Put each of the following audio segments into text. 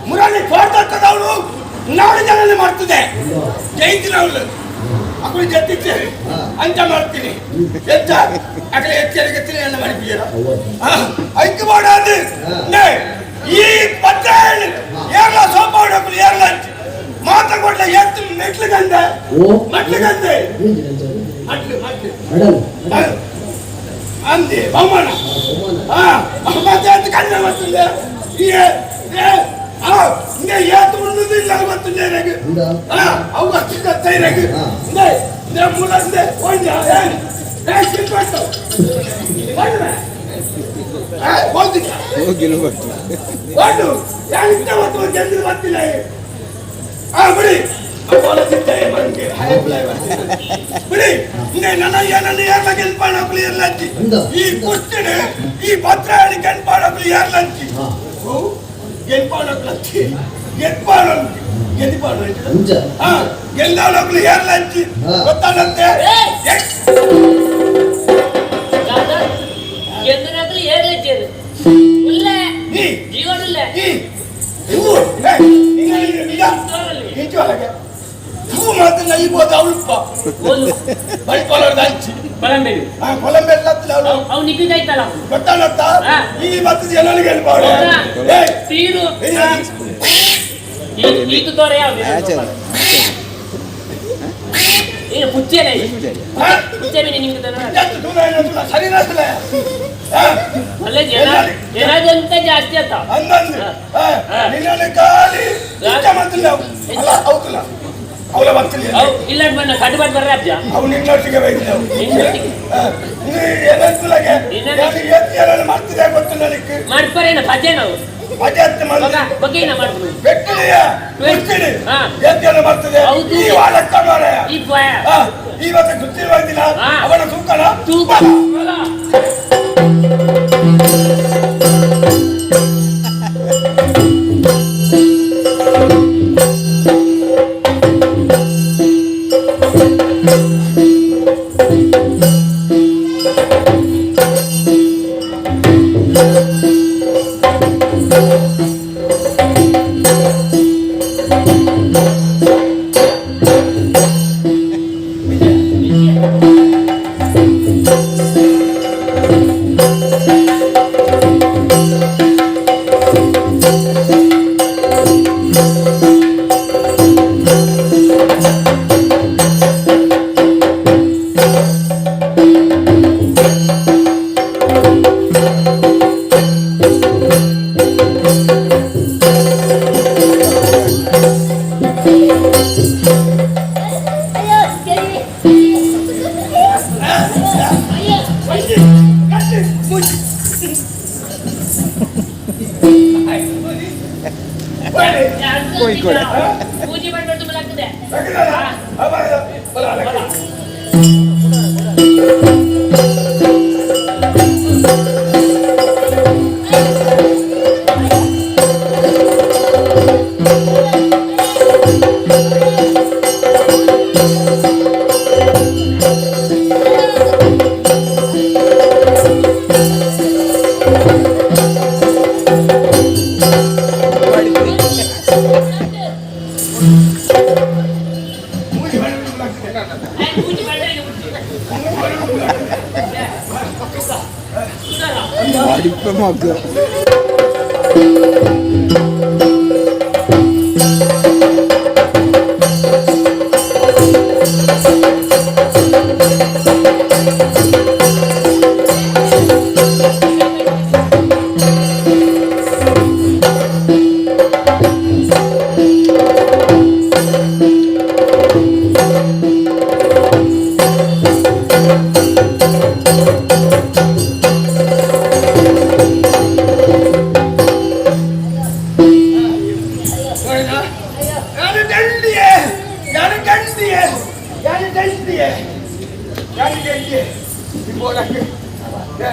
ಮುರಳಿ ತೋಟದವಳು ನಾಡು ಜನನೆ ಮಾಡ್ತಿದೆ ಜೈತಿನವಳು ಅಕ್ಕಳು ಜತ್ತಿದ್ದೇವೆ ಅಂತ ಮಾಡ್ತೀನಿ ಎತ್ತ ಅಕಡೆ ಎಚ್ಚರಿಕೆ ತಿನ್ನ ಮಾಡಿದ್ದೀರ ಐಕ್ಯ ಮಾಡೋದು ಈ ಪತ್ರ ಏರ್ಲ ಸೋಪ ಹೊಡೋದು ಏರ್ಲ ಮಾತಾಡ್ಕೊಡ್ಲ ಎತ್ತು ಮೆಟ್ಲಿಗಂದೆ ಮಟ್ಲಿಗಂದೆ ಅಂದೆ ಬಹುಮಾನ ಮತ್ತೆ ಕಣ್ಣ ಮಾಡ್ತಿದ್ದೆ ಏತು ಉಣ್ಣುದಿಲ್ಲ ಗೊತ್ತಿಲ್ಲ ನನಗೆ ಅವು ಅಷ್ಟು ತೈರಾಗಿ ಮುಳಂದೆ ಒಂದು ಗೊತ್ತಿಲ್ಲ ಬಿಡಿ ಬಿಡಿ ನನ್ನ ಏನನ್ನು ಯಾರ ಗೆಲ್ಪಾಡೋಕ್ಲಿ ಇರ್ಲಂಚಿ ಈ ಕುಸ್ತಿನ ಈ ಪತ್ರ ಹೇಳಿ ಗೆಲ್ಪಾಡೋಕ್ಲಿ ಯಾರ್ಲಂಚಿ ಗೆಲ್ಪಾಡೋಕ್ಲಂಚಿ ಗೆಲ್ದಾಡೋಕ್ಲಿ ಯಾರ್ಲಂಚಿ ಗೊತ್ತಾಗಂತೆ ಮಾತ್ರ ಇಬೋದು ಅವಳಪ್ಪ ಬಳಿ ಕೊಲರ್ದಂಚಿ ಗೊತ್ತಾಗತ್ತ ಈ ಮತ್ತೆ ಜನರಿಗೆ ಜಾಸ್ತಿ ಆತ ಅವಳ ಬರ್ತಿಲ್ಲ ಇಲ್ಲ ಬಣ್ಣ ಕಟ್ಟು ಬಾಟ್ ಬರ್ರ ಅಜ್ಜ ಅವ್ನು ನಿನ್ನೊಟ್ಟಿಗೆ ಬೈದಿಲ್ಲ ಮಾಡ್ತಿದ್ದೆ ಗೊತ್ತು ನನಗೆ ಮಾಡ್ಪಾರೇನ ಪದ್ಯ ನಾವು ಪದ್ಯ ಅಂತ ಬಗ್ಗೆ ಏನ ಮಾಡ್ಬೋದು ಬೆಟ್ಟಲಿಯ ಬೆಟ್ಟಲಿ ಎದ್ದೇನ ಮಾಡ್ತಿದೆ ಈ ವಾರಕ್ಕ ಮಾರೆ ಇವತ್ತು ಗೊತ್ತಿರುವುದಿಲ್ಲ ಅವನ ತೂಕನ ತೂಕ ಕೋഴിಕೋಡ್. ಪೂಜೆ ಮಾಡ್ಬೇಕು तुम्हाला लागते ಪೂಜೆ ಮಾಡ್ಬೇಕು ಅಡಿಪ ಮಗ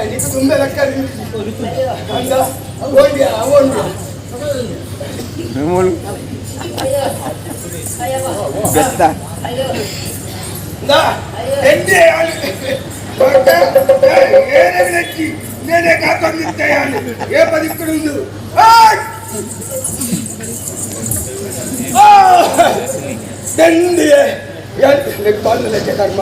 నీకు తుంబే లెక్క అవును ಬೆತ್ತ నేనే కాకొందిస్తాయాను ఏ పది ఇక్కడ ఉంది దండి నీకు బాధ లెక్క కర్మ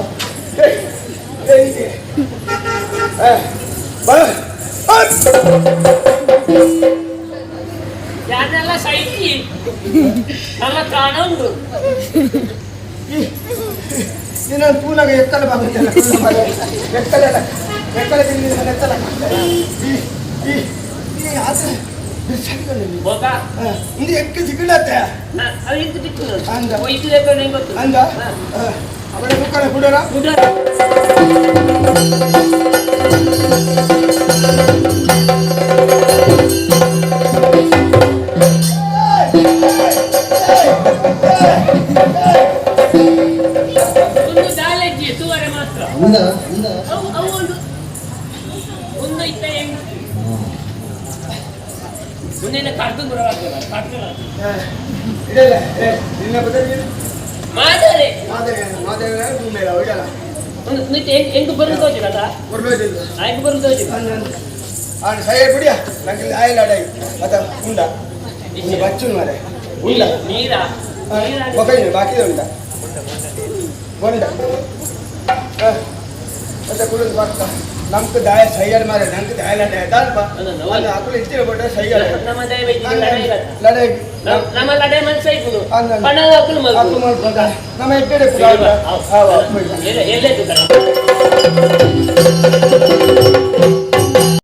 ಯಾರನ್ನೆಲ್ಲ ಸೈಕಿ ನನ್ನ ಪ್ರಾಣ ಉಂಟು ನೀನು ತೂನಾಗ ಎಕ್ಕಲ ಬಾಗುತ್ತಲ್ಲ ಎಕ್ಕಲ ಎಕ್ಕಲ ಎತ್ತಲ ಇದು ಎಕ್ಕ ಸಿಗಲತ್ತೆ ಅದು ಇಂತು ಬಿತ್ತು ಅಂದ ವೈದ್ಯ ಲೆಕ್ಕ ಗೊತ್ತು ಅಂದ ಅವರ ಮುಖಾನ ಬಿಡೋಣ ಒಂದು ದಾಲೆಜ್ಜಿ ಸುವರೆ ಮಾತ್ರ ಅವು ಒಂದು ಇತ್ತ ಹೆಂಗ್ ಮುಂದೆ ಕರ್ದು ಬರವಾಗ್ತದ ಇದೆಲ್ಲ ನಿನ್ನ ಬದಲಿಗೆ ಮಾದರೆ ಮಾದೇವ ಮೇಲೆ ಹೋಗಲ್ಲ ಒಂದು ನಿಂತು ಹೆಂಗ್ ಬರೋದು ತೋಚಿಲ್ಲ ಬರ್ಬೋದು ಹೆಂಗ್ ಬರೋದು ತೋಚಿಲ್ಲ ಆಡ ಸೈಯ ಬಿಡಿಯ ನಂಗೆ ಆಯಿಲ್ ಅಡೈ ಅದ ಉಂಡ ಇನ್ನು ಬಚ್ಚು ಮಾರೆ ಉಂಡ ನೀರಾ ಬಕೈ ಬಾಕಿ ಉಂಡ ಬೊಂಡ ಮತ್ತೆ ಕುಡಿದು ಬರ್ತಾ ನಮ್ಗೆ ದಾಯ ಸೈಯರ್ ಮಾರೆ ನಂಗೆ ದಾಯ ಲಡೈ ದಾಲ್ಪ ಅಲ್ಲಿ ಆಕಳು ಇಟ್ಟಿರ ಬೋಟ ಸೈಯರ್ ನಮ್ಮ ದಯ ವೈದ್ಯ ಲಡೈ ಲಡೈ ನಮ್ಮ ಲಡೈ ಮನ್ಸ ಇತ್ತು ಅಂದ ಪಣ ಆಕಳು ಮಗ ಆಕಳು ಮಾಡ್ಕೊಂಡ ನಮ್ಮ ಇಟ್ಟಿರ ಎಲ್ಲೇ